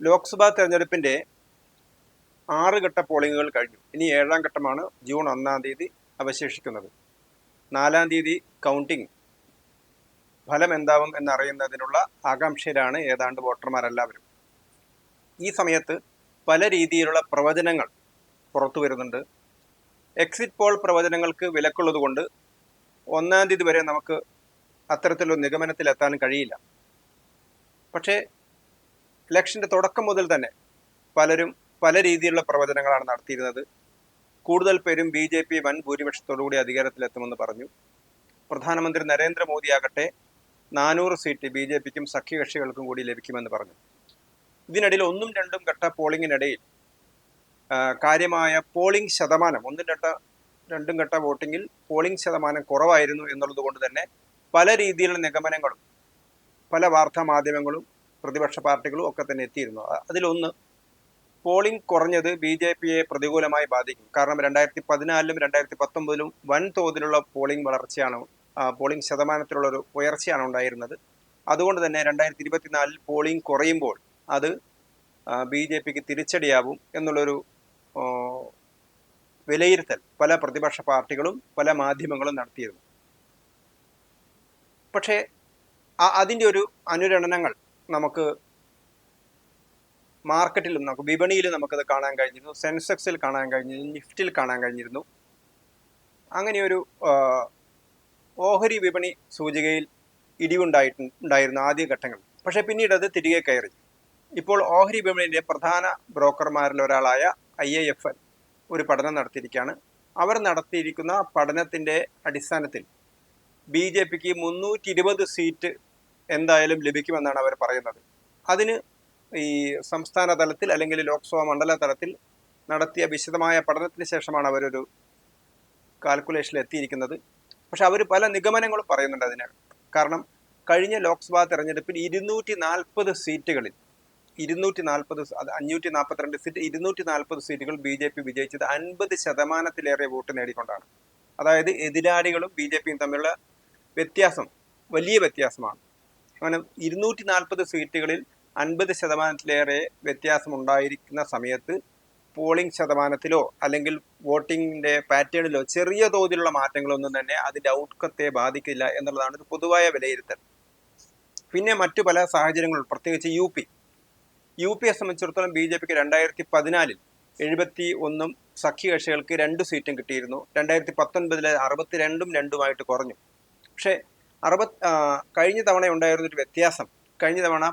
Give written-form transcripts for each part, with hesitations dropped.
ലോക്സഭാ തെരഞ്ഞെടുപ്പിന്റെ 6 ഘട്ട പോളിംഗുകൾ കഴിഞ്ഞു. ഇനി 7ാം ഘട്ടമാണ് ജൂൺ 1-ാം തീയതി അവശേഷിക്കുന്നത്. 4-ാം തീയതി കൗണ്ടിംഗ് ഫലം എന്താവും എന്നറിയുന്നതിനുള്ള ആകാംക്ഷയിലാണ് ഏതാണ്ട് വോട്ടർമാരെല്ലാവരും. ഈ സമയത്ത് പല രീതിയിലുള്ള പ്രവചനങ്ങൾ പുറത്തു വരുന്നുണ്ട്. എക്സിറ്റ് പോൾ പ്രവചനങ്ങൾക്ക് വിലക്കുള്ളതുകൊണ്ട് 1-ാം തീയതി വരെ നമുക്ക് അത്തരത്തിലൊരു നിഗമനത്തിലെത്താൻ കഴിയില്ല. പക്ഷേ ഇലക്ഷന്റെ തുടക്കം മുതൽ തന്നെ പലരും പല രീതിയിലുള്ള പ്രവചനങ്ങളാണ് നടത്തിയിരുന്നത്. കൂടുതൽ പേരും BJP വൻ ഭൂരിപക്ഷത്തോടുകൂടി അധികാരത്തിലെത്തുമെന്ന് പറഞ്ഞു. പ്രധാനമന്ത്രി നരേന്ദ്രമോദിയാകട്ടെ 400 സീറ്റ് BJPക്കും സഖ്യകക്ഷികൾക്കും കൂടി ലഭിക്കുമെന്ന് പറഞ്ഞു. ഇതിനിടയിൽ 1-2 ഘട്ട പോളിംഗിനിടയിൽ കാര്യമായ പോളിംഗ് ശതമാനം 1-2 ഘട്ട വോട്ടിങ്ങിൽ പോളിംഗ് ശതമാനം കുറവായിരുന്നു എന്നുള്ളത് കൊണ്ട് തന്നെ പല രീതിയിലുള്ള നിഗമനങ്ങളും പല വാർത്താ മാധ്യമങ്ങളും പ്രതിപക്ഷ പാർട്ടികളും ഒക്കെ തന്നെ എത്തിയിരുന്നു. അതിലൊന്ന്, പോളിംഗ് കുറഞ്ഞത് BJPയെ പ്രതികൂലമായി ബാധിക്കും. കാരണം 2014-ലും 2019-ലും വൻതോതിലുള്ള പോളിംഗ് ശതമാനത്തിലുള്ളൊരു ഉയർച്ചയാണ് ഉണ്ടായിരുന്നത്. അതുകൊണ്ട് തന്നെ 2024-ൽ പോളിംഗ് കുറയുമ്പോൾ അത് BJPക്ക് തിരിച്ചടിയാവും എന്നുള്ളൊരു വിലയിരുത്തൽ പല പ്രതിപക്ഷ പാർട്ടികളും പല മാധ്യമങ്ങളും നടത്തിയിരുന്നു. പക്ഷേ അതിൻ്റെ ഒരു അനുരണനങ്ങൾ നമുക്ക് മാർക്കറ്റിലും നമുക്ക് വിപണിയിലും നമുക്കത് കാണാൻ കഴിഞ്ഞിരുന്നു. സെൻസെക്സിൽ കാണാൻ കഴിഞ്ഞിരുന്നു, നിഫ്റ്റിൽ കാണാൻ കഴിഞ്ഞിരുന്നു. അങ്ങനെയൊരു ഓഹരി വിപണി സൂചികയിൽ ഇടിവുണ്ടായിരുന്നു ആദ്യ ഘട്ടങ്ങളിൽ. പക്ഷേ പിന്നീട് അത് തിരികെ കയറി. ഇപ്പോൾ ഓഹരി വിപണിയിലെ പ്രധാന ബ്രോക്കർമാരിൽ ഒരാളായ IIFL ഒരു പഠനം നടത്തിയിരിക്കുകയാണ്. അവർ നടത്തിയിരിക്കുന്ന പഠനത്തിൻ്റെ അടിസ്ഥാനത്തിൽ BJPക്ക് 320 സീറ്റ് എന്തായാലും ലഭിക്കുമെന്നാണ് അവർ പറയുന്നത്. അതിന് ഈ സംസ്ഥാന തലത്തിൽ അല്ലെങ്കിൽ ലോക്സഭാ മണ്ഡല തലത്തിൽ നടത്തിയ വിശദമായ പഠനത്തിന് ശേഷമാണ് അവരൊരു കാൽക്കുലേഷനിൽ എത്തിയിരിക്കുന്നത്. പക്ഷെ അവർ പല നിഗമനങ്ങളും പറയുന്നുണ്ട് അതിന്. കാരണം കഴിഞ്ഞ ലോക്സഭാ തെരഞ്ഞെടുപ്പിൽ 240 സീറ്റുകളിൽ 542 സീറ്റ് 240 സീറ്റുകൾ BJP വിജയിച്ചത് 50% വോട്ട് നേടിക്കൊണ്ടാണ്. അതായത് എതിരാളികളും BJPയും തമ്മിലുള്ള വ്യത്യാസം വലിയ വ്യത്യാസമാണ്. അങ്ങനെ 240 സീറ്റുകളിൽ 50% വ്യത്യാസം ഉണ്ടായിരിക്കുന്ന സമയത്ത് പോളിംഗ് ശതമാനത്തിലോ അല്ലെങ്കിൽ വോട്ടിങ്ങിന്റെ പാറ്റേണിലോ ചെറിയ തോതിലുള്ള മാറ്റങ്ങളൊന്നും തന്നെ അതിന്റെ ഔട്ട്കത്തെ ബാധിക്കില്ല എന്നുള്ളതാണ് ഒരു പൊതുവായ വിലയിരുത്തൽ. പിന്നെ മറ്റു പല സാഹചര്യങ്ങളും, പ്രത്യേകിച്ച് യു പിയെ സംബന്ധിച്ചിടത്തോളം BJPക്ക് 2014-ൽ 71 സഖ്യകക്ഷികൾക്ക് 2 സീറ്റും കിട്ടിയിരുന്നു. 2019-ലെ 62-2 കുറഞ്ഞു. പക്ഷേ കഴിഞ്ഞ തവണ ഉണ്ടായിരുന്നൊരു വ്യത്യാസം, കഴിഞ്ഞ തവണ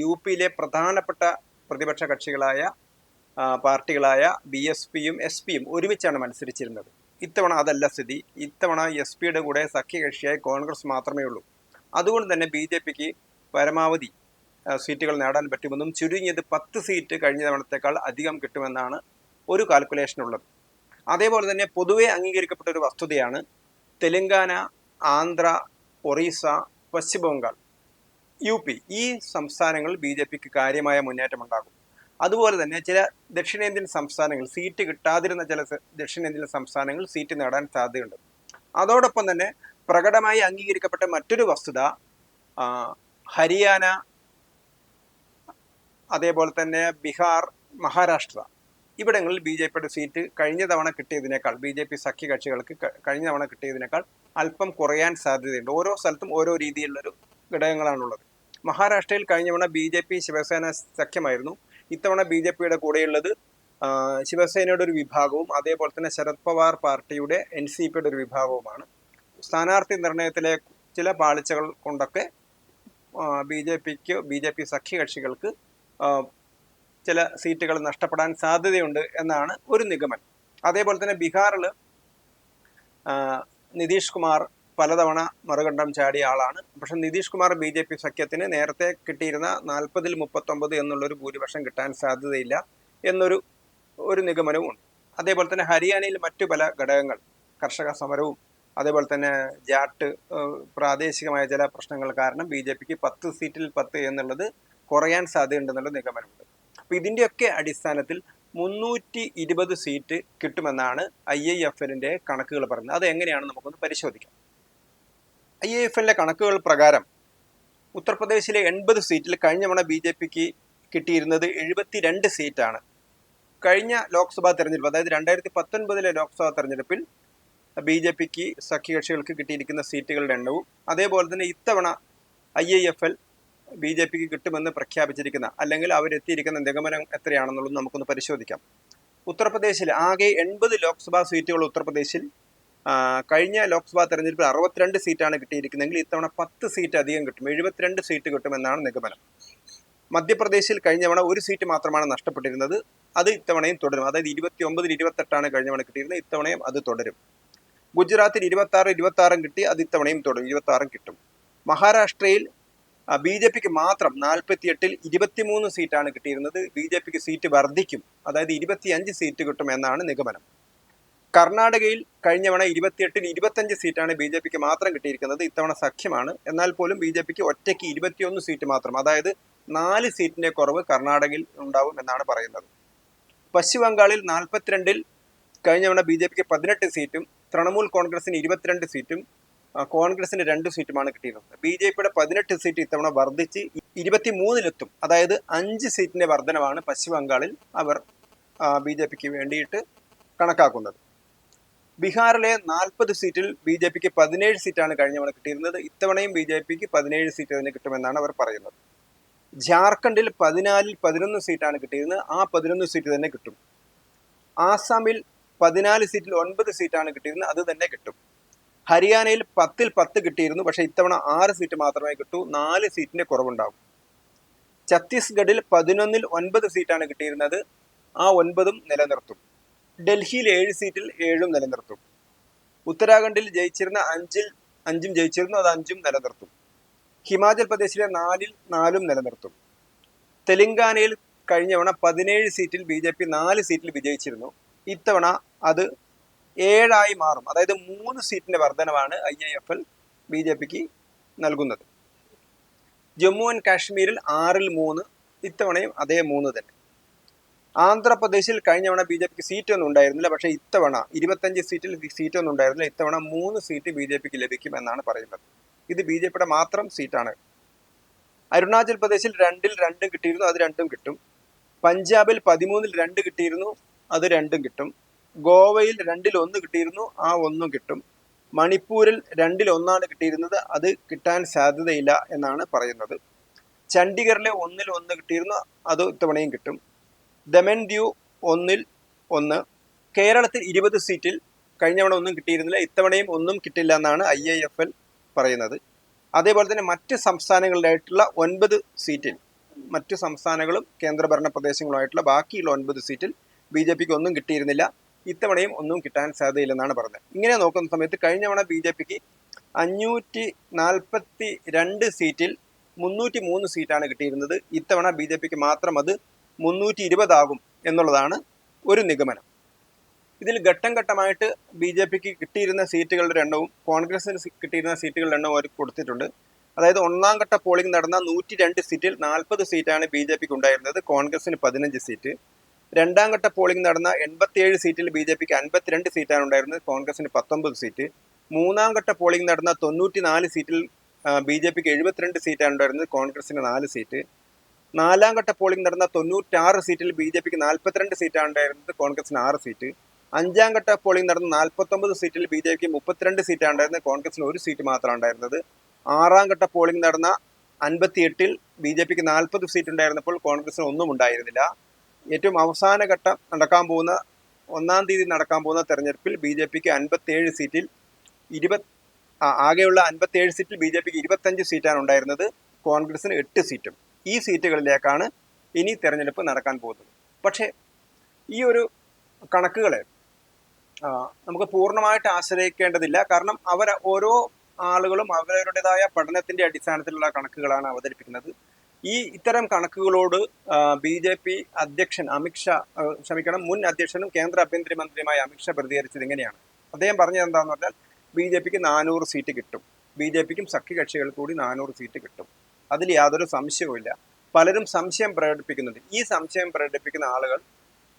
UPയിലെ പ്രധാനപ്പെട്ട പ്രതിപക്ഷ കക്ഷികളായ പാർട്ടികളായ BSPയും SPയും ഒരുമിച്ചാണ് മത്സരിച്ചിരുന്നത്. ഇത്തവണ അതല്ല സ്ഥിതി. ഇത്തവണ SPയുടെ കൂടെ സഖ്യകക്ഷിയായി കോൺഗ്രസ് മാത്രമേ ഉള്ളൂ. അതുകൊണ്ട് തന്നെ BJPക്ക് പരമാവധി സീറ്റുകൾ നേടാൻ പറ്റുമെന്നും ചുരുങ്ങിയത് 10 സീറ്റ് കഴിഞ്ഞ തവണത്തേക്കാൾ അധികം കിട്ടുമെന്നാണ് ഒരു കാൽക്കുലേഷൻ ഉള്ളത്. അതേപോലെ തന്നെ പൊതുവെ അംഗീകരിക്കപ്പെട്ട ഒരു വസ്തുതയാണ് തെലങ്കാന, ആന്ധ്ര, ഒറീസ, പശ്ചിമ ബംഗാൾ, UP ഈ സംസ്ഥാനങ്ങളിൽ BJPക്ക് കാര്യമായ മുന്നേറ്റം ഉണ്ടാകും. അതുപോലെ തന്നെ ചില ദക്ഷിണേന്ത്യൻ സംസ്ഥാനങ്ങൾ, സീറ്റ് കിട്ടാതിരുന്ന ചില ദക്ഷിണേന്ത്യൻ സംസ്ഥാനങ്ങൾ സീറ്റ് നേടാൻ സാധ്യതയുണ്ട്. അതോടൊപ്പം തന്നെ പ്രകടമായി അംഗീകരിക്കപ്പെട്ട മറ്റൊരു വസ്തുത, ഹരിയാന, അതേപോലെ തന്നെ ബീഹാർ, മഹാരാഷ്ട്ര ഇവിടങ്ങളിൽ BJPയുടെ സീറ്റ് കഴിഞ്ഞ തവണ കിട്ടിയതിനേക്കാൾ, BJP സഖ്യകക്ഷികൾക്ക് കഴിഞ്ഞ തവണ കിട്ടിയതിനേക്കാൾ അല്പം കുറയാൻ സാധ്യതയുണ്ട്. ഓരോ സ്ഥലത്തും ഓരോ രീതിയിലുള്ളൊരു ഘടകങ്ങളാണുള്ളത്. മഹാരാഷ്ട്രയിൽ കഴിഞ്ഞ തവണ BJP ശിവസേന സഖ്യമായിരുന്നു. ഇത്തവണ BJPയുടെ കൂടെയുള്ളത് ശിവസേനയുടെ ഒരു വിഭാഗവും അതേപോലെ തന്നെ ശരത് പവാർ പാർട്ടിയുടെ NCPയുടെ ഒരു വിഭാഗവുമാണ്. സ്ഥാനാർത്ഥി നിർണയത്തിലെ ചില പാളിച്ചകൾ കൊണ്ടൊക്കെ BJP സഖ്യകക്ഷികൾക്ക് ചില സീറ്റുകൾ നഷ്ടപ്പെടാൻ സാധ്യതയുണ്ട് എന്നാണ് ഒരു നിഗമനം. അതേപോലെ തന്നെ ബീഹാറിൽ നിതീഷ് കുമാർ പലതവണ മറുകണ്ഠം ചാടിയ ആളാണ്. പക്ഷെ നിതീഷ് കുമാർ BJP സഖ്യത്തിന് നേരത്തെ കിട്ടിയിരുന്ന 40-ൽ 39 എന്നുള്ളൊരു ഭൂരിപക്ഷം കിട്ടാൻ സാധ്യതയില്ല എന്നൊരു നിഗമനവും ഉണ്ട്. അതേപോലെ തന്നെ ഹരിയാനയിൽ മറ്റു പല ഘടകങ്ങൾ, കർഷക സമരവും അതേപോലെ തന്നെ ജാട്ട് പ്രാദേശികമായ ചില പ്രശ്നങ്ങൾ കാരണം BJPക്ക് 10 സീറ്റിൽ 10 എന്നുള്ളത് കുറയാൻ സാധ്യതയുണ്ടെന്നുള്ള നിഗമനമുണ്ട്. അപ്പോൾ ഇതിൻ്റെയൊക്കെ അടിസ്ഥാനത്തിൽ 320 സീറ്റ് കിട്ടുമെന്നാണ് IIFLന്റെ കണക്കുകൾ പറയുന്നത്. അത് എങ്ങനെയാണെന്ന് നമുക്കൊന്ന് പരിശോധിക്കാം. IIFLന്റെ കണക്കുകൾ പ്രകാരം ഉത്തർപ്രദേശിലെ 80 സീറ്റിൽ കഴിഞ്ഞ തവണ BJPക്ക് കിട്ടിയിരുന്നത് 72 സീറ്റാണ്. കഴിഞ്ഞ ലോക്സഭാ തെരഞ്ഞെടുപ്പ്, അതായത് 2019 ലോക്സഭാ തെരഞ്ഞെടുപ്പിൽ BJPക്ക് സഖ്യകക്ഷികൾക്ക് കിട്ടിയിരിക്കുന്ന സീറ്റുകളുടെ എണ്ണവും അതേപോലെ തന്നെ ഇത്തവണ IIFL BJPക്ക് കിട്ടുമെന്ന് പ്രഖ്യാപിച്ചിരിക്കുന്ന അല്ലെങ്കിൽ അവരെത്തിയിരിക്കുന്ന നിഗമനം എത്രയാണെന്നുള്ളത് നമുക്കൊന്ന് പരിശോധിക്കാം. ഉത്തർപ്രദേശിൽ ആകെ 80 ലോക്സഭാ സീറ്റുകൾ ഉത്തർപ്രദേശിൽ കഴിഞ്ഞ ലോക്സഭാ തെരഞ്ഞെടുപ്പിൽ 62 സീറ്റാണ് കിട്ടിയിരിക്കുന്നതെങ്കിൽ ഇത്തവണ 10 സീറ്റ് അധികം കിട്ടും, 72 സീറ്റ് കിട്ടുമെന്നാണ് നിഗമനം. മധ്യപ്രദേശിൽ കഴിഞ്ഞ തവണ ഒരു സീറ്റ് മാത്രമാണ് നഷ്ടപ്പെട്ടിരുന്നത്, അത് ഇത്തവണയും തുടരും. അതായത് 29-ൽ 28 കഴിഞ്ഞ തവണ കിട്ടിയിരുന്നത്, ഇത്തവണയും അത് തുടരും. ഗുജറാത്തിൽ 26 കിട്ടി, അത് ഇത്തവണയും തുടരും, 26 കിട്ടും. മഹാരാഷ്ട്രയിൽ BJPക്ക് മാത്രം 48-ൽ 23 സീറ്റാണ് കിട്ടിയിരുന്നത്, BJPക്ക് സീറ്റ് വർദ്ധിക്കും, അതായത് 25 സീറ്റ് കിട്ടും എന്നാണ് നിഗമനം. കർണാടകയിൽ കഴിഞ്ഞ തവണ 28-ൽ 25 സീറ്റാണ് BJPക്ക് മാത്രം കിട്ടിയിരിക്കുന്നത്, ഇത്തവണ സഖ്യമാണ്, എന്നാൽ പോലും BJPക്ക് ഒറ്റയ്ക്ക് 21 സീറ്റ് മാത്രം, അതായത് 4 സീറ്റിന്റെ കുറവ് കർണാടകയിൽ ഉണ്ടാവും എന്നാണ് പറയുന്നത്. പശ്ചിമ ബംഗാളിൽ 42-ൽ കഴിഞ്ഞ തവണ BJPക്ക് 18 സീറ്റും തൃണമൂൽ കോൺഗ്രസിന് 22 സീറ്റും കോൺഗ്രസിന് 2 സീറ്റുമാണ് കിട്ടിയിരുന്നത്. BJPയുടെ 18 സീറ്റ് ഇത്തവണ വർദ്ധിച്ച് 23-ലെത്തും, അതായത് 5 സീറ്റിന്റെ വർധനവാണ് പശ്ചിമ ബംഗാളിൽ അവർ BJPക്ക് വേണ്ടിയിട്ട് കണക്കാക്കുന്നത്. ബീഹാറിലെ 40 സീറ്റിൽ BJPക്ക് 17 സീറ്റാണ് കഴിഞ്ഞ തവണ കിട്ടിയിരുന്നത്, ഇത്തവണയും BJPക്ക് 17 സീറ്റ് തന്നെ കിട്ടുമെന്നാണ് അവർ പറയുന്നത്. ജാർഖണ്ഡിൽ 14-ൽ 11 സീറ്റാണ് കിട്ടിയിരുന്നത്, ആ 11 സീറ്റ് തന്നെ കിട്ടും. ആസാമിൽ 14 സീറ്റിൽ 9 സീറ്റാണ് കിട്ടിയിരുന്നത്, അത് തന്നെ കിട്ടും. ഹരിയാനയിൽ 10-ൽ 10 കിട്ടിയിരുന്നു, പക്ഷേ ഇത്തവണ 6 സീറ്റ് മാത്രമേ കിട്ടൂ, 4 സീറ്റിന്റെ കുറവുണ്ടാകും. ഛത്തീസ്ഗഡിൽ 11-ൽ 9 സീറ്റാണ് കിട്ടിയിരുന്നത്, ആ 9ഉം നിലനിർത്തും. ഡൽഹിയിൽ 7 സീറ്റിൽ 7ഉം നിലനിർത്തും. ഉത്തരാഖണ്ഡിൽ ജയിച്ചിരുന്ന 5-ൽ 5 ജയിച്ചിരുന്നു, അത് 5ഉം നിലനിർത്തും. ഹിമാചൽ പ്രദേശിലെ 4-ൽ 4ഉം നിലനിർത്തും. തെലങ്കാനയിൽ കഴിഞ്ഞ തവണ 17 സീറ്റിൽ BJP 4 സീറ്റിൽ വിജയിച്ചിരുന്നു, ഇത്തവണ അത് 7 മാറും, അതായത് 3 സീറ്റിന്റെ വർധനവാണ് IIFL BJPക്ക് നൽകുന്നത്. ജമ്മു ആൻഡ് കാശ്മീരിൽ 6-ൽ 3, ഇത്തവണയും അതേ 3 തന്നെ. ആന്ധ്രാപ്രദേശിൽ കഴിഞ്ഞ തവണ BJPക്ക് സീറ്റൊന്നും ഉണ്ടായിരുന്നില്ല, പക്ഷേ ഇത്തവണ 25 സീറ്റിൽ സീറ്റൊന്നും ഉണ്ടായിരുന്നില്ല, ഇത്തവണ 3 സീറ്റ് BJPക്ക് ലഭിക്കും എന്നാണ് പറയുന്നത്. ഇത് BJPയുടെ മാത്രം സീറ്റാണ്. അരുണാചൽ പ്രദേശിൽ 2-ൽ 2 കിട്ടിയിരുന്നു, അത് 2ഉം കിട്ടും. പഞ്ചാബിൽ 13-ൽ 2 കിട്ടിയിരുന്നു, അത് 2ഉം കിട്ടും. ഗോവയിൽ 2-ൽ 1 കിട്ടിയിരുന്നു, ആ 1ഉം കിട്ടും. മണിപ്പൂരിൽ 2-ൽ 1 കിട്ടിയിരുന്നത്, അത് കിട്ടാൻ സാധ്യതയില്ല എന്നാണ് പറയുന്നത്. ചണ്ഡീഗറിലെ 1-ൽ 1 കിട്ടിയിരുന്നു, അത് ഇത്തവണയും കിട്ടും. ദമൻ ദ്യൂ 1-ൽ 1. കേരളത്തിൽ 20 സീറ്റിൽ കഴിഞ്ഞ തവണ ഒന്നും കിട്ടിയിരുന്നില്ല, ഇത്തവണയും ഒന്നും കിട്ടില്ല എന്നാണ് IIFL പറയുന്നത്. അതേപോലെ തന്നെ മറ്റ് സംസ്ഥാനങ്ങളിലായിട്ടുള്ള 9 സീറ്റിൽ, മറ്റു സംസ്ഥാനങ്ങളും കേന്ദ്രഭരണ പ്രദേശങ്ങളുമായിട്ടുള്ള ബാക്കിയുള്ള 9 സീറ്റിൽ BJPക്ക് ഒന്നും കിട്ടിയിരുന്നില്ല, ഇത്തവണയും ഒന്നും കിട്ടാൻ സാധ്യതയില്ലെന്നാണ് പറഞ്ഞത്. ഇങ്ങനെ നോക്കുന്ന സമയത്ത് കഴിഞ്ഞ തവണ BJPക്ക് 542 സീറ്റിൽ 303 സീറ്റാണ് കിട്ടിയിരുന്നത്, ഇത്തവണ BJPക്ക് മാത്രം അത് 320 ആകും എന്നുള്ളതാണ് ഒരു നിഗമനം. ഇതിൽ ഘട്ടം ഘട്ടമായിട്ട് BJPക്ക് കിട്ടിയിരുന്ന സീറ്റുകളുടെ എണ്ണവും കോൺഗ്രസിന് കിട്ടിയിരുന്ന സീറ്റുകളുടെ എണ്ണവും അവർ കൊടുത്തിട്ടുണ്ട്. അതായത് ഒന്നാം ഘട്ട പോളിംഗ് നടന്ന 102 സീറ്റിൽ 40 സീറ്റാണ് BJPക്ക് ഉണ്ടായിരുന്നത്, കോൺഗ്രസിന് 15 സീറ്റ്. രണ്ടാം ഘട്ട പോളിംഗ് നടന്ന 87 സീറ്റിൽ BJPക്ക് 52 സീറ്റാണ് ഉണ്ടായിരുന്നത്, കോൺഗ്രസിന് 19 സീറ്റ്. മൂന്നാം ഘട്ട പോളിംഗ് നടന്ന 94 സീറ്റിൽ BJPക്ക് 72 സീറ്റാണ് ഉണ്ടായിരുന്നത്, കോൺഗ്രസിന് 4 സീറ്റ്. നാലാം ഘട്ട പോളിംഗ് നടന്ന 96 സീറ്റിൽ BJPക്ക് 42 സീറ്റാണ് ഉണ്ടായിരുന്നത്, കോൺഗ്രസിന് 6 സീറ്റ്. അഞ്ചാം ഘട്ട പോളിംഗ് നടന്ന 49 സീറ്റിൽ BJPക്ക് 32 സീറ്റാണ് ഉണ്ടായിരുന്നത്, കോൺഗ്രസിന് 1 സീറ്റ് മാത്രമാണ് ഉണ്ടായിരുന്നത്. ആറാം ഘട്ട പോളിംഗ് നടന്ന 58-ൽ BJPക്ക് 40 സീറ്റ് ഉണ്ടായിരുന്നപ്പോൾ കോൺഗ്രസിന് ഒന്നും ഉണ്ടായിരുന്നില്ല. ഏറ്റവും അവസാന ഘട്ടം നടക്കാൻ പോകുന്ന 1-ാം തീയതി നടക്കാൻ പോകുന്ന തെരഞ്ഞെടുപ്പിൽ BJPക്ക് 57 സീറ്റിൽ ആകെയുള്ള 57 സീറ്റിൽ BJPക്ക് 25 സീറ്റാണ് ഉണ്ടായിരുന്നത്, കോൺഗ്രസിന് 8 സീറ്റും. ഈ സീറ്റുകളിലേക്കാണ് ഇനി തെരഞ്ഞെടുപ്പ് നടക്കാൻ പോകുന്നത്. പക്ഷേ ഈ ഒരു കണക്കുകളെ നമുക്ക് പൂർണ്ണമായിട്ട് ആശ്രയിക്കേണ്ടതില്ല, കാരണം ഓരോ ആളുകളും അവരവരുടേതായ പഠനത്തിന്റെ അടിസ്ഥാനത്തിലുള്ള കണക്കുകളാണ് അവതരിപ്പിക്കുന്നത്. ഇത്തരം കണക്കുകളോട് BJP അധ്യക്ഷൻ മുൻ അധ്യക്ഷനും കേന്ദ്ര ആഭ്യന്തരമന്ത്രിയുമായ അമിത്ഷാ പ്രതികരിച്ചത് എങ്ങനെയാണ്? അദ്ദേഹം പറഞ്ഞത് എന്താണെന്ന് പറഞ്ഞാൽ BJPക്ക് 400 സീറ്റ് കിട്ടും, BJPക്കും സഖ്യകക്ഷികൾ കൂടി 400 സീറ്റ് കിട്ടും, അതിൽ യാതൊരു സംശയവുമില്ല. പലരും സംശയം പ്രകടിപ്പിക്കുന്നുണ്ട്. ഈ സംശയം പ്രകടിപ്പിക്കുന്ന ആളുകൾ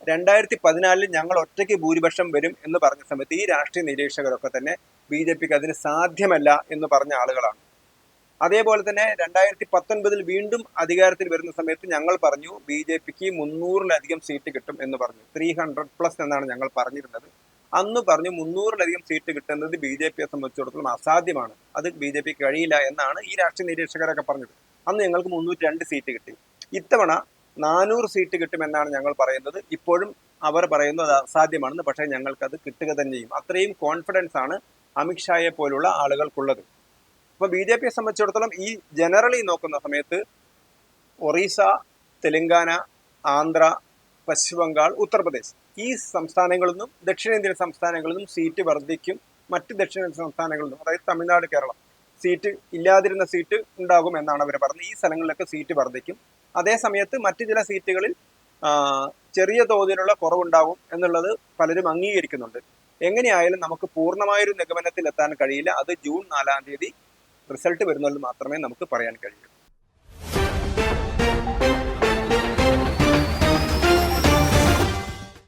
2014-ൽ ഞങ്ങൾ ഒറ്റയ്ക്ക് ഭൂരിപക്ഷം വരും എന്ന് പറഞ്ഞ സമയത്ത് ഈ രാഷ്ട്രീയ നിരീക്ഷകരൊക്കെ തന്നെ BJPക്ക് അതിന് സാധ്യമല്ല എന്ന് പറഞ്ഞ ആളുകളാണ്. അതേപോലെ തന്നെ 2019 വീണ്ടും അധികാരത്തിൽ വരുന്ന സമയത്ത് ഞങ്ങൾ പറഞ്ഞു BJPക്ക് 300-ലധികം സീറ്റ് കിട്ടും എന്ന് പറഞ്ഞു. 300+ എന്നാണ് ഞങ്ങൾ പറഞ്ഞിരുന്നത്. അന്ന് പറഞ്ഞു 300-ലധികം സീറ്റ് കിട്ടുന്നത് BJPയെ സംബന്ധിച്ചിടത്തോളം അസാധ്യമാണ്, അത് BJPക്ക് കഴിയില്ല എന്നാണ് ഈ രാഷ്ട്രീയ നിരീക്ഷകരൊക്കെ പറഞ്ഞത്. അന്ന് ഞങ്ങൾക്ക് 302 സീറ്റ് കിട്ടി. ഇത്തവണ 400 സീറ്റ് കിട്ടുമെന്നാണ് ഞങ്ങൾ പറയുന്നത്. ഇപ്പോഴും അവർ പറയുന്നത് അസാധ്യമാണെന്ന്, പക്ഷേ ഞങ്ങൾക്കത് കിട്ടുക തന്നെ ചെയ്യും. അത്രയും കോൺഫിഡൻസ് ആണ് അമിത്ഷായെ പോലുള്ള ആളുകൾക്കുള്ളത്. അപ്പോൾ BJPയെ സംബന്ധിച്ചിടത്തോളം ഈ ജനറലി നോക്കുന്ന സമയത്ത് ഒറീസ, തെലങ്കാന, ആന്ധ്ര, പശ്ചിമ ബംഗാൾ, ഉത്തർപ്രദേശ് ഈ സംസ്ഥാനങ്ങളിൽ നിന്നും ദക്ഷിണേന്ത്യൻ സംസ്ഥാനങ്ങളിൽ നിന്നും സീറ്റ് വർദ്ധിക്കും. മറ്റ് ദക്ഷിണേന്ത്യൻ സംസ്ഥാനങ്ങളിൽ നിന്നും, അതായത് തമിഴ്നാട്, കേരളം, സീറ്റ് ഇല്ലാതിരുന്ന സീറ്റ് ഉണ്ടാകും എന്നാണ് അവർ പറഞ്ഞത്. ഈ സ്ഥലങ്ങളിലൊക്കെ സീറ്റ് വർദ്ധിക്കും. അതേ സമയത്ത് മറ്റു ചില സീറ്റുകളിൽ ചെറിയ തോതിലുള്ള കുറവുണ്ടാകും എന്നുള്ളത് പലരും അംഗീകരിക്കുന്നുണ്ട്. എങ്ങനെയായാലും നമുക്ക് പൂർണ്ണമായൊരു നിഗമനത്തിൽ എത്താൻ കഴിയില്ല. അത് ജൂൺ 4-ാം തീയതി റിസൾട്ട് വരുന്നത് മാത്രമേ നമുക്ക് പറയാൻ കഴിയൂ.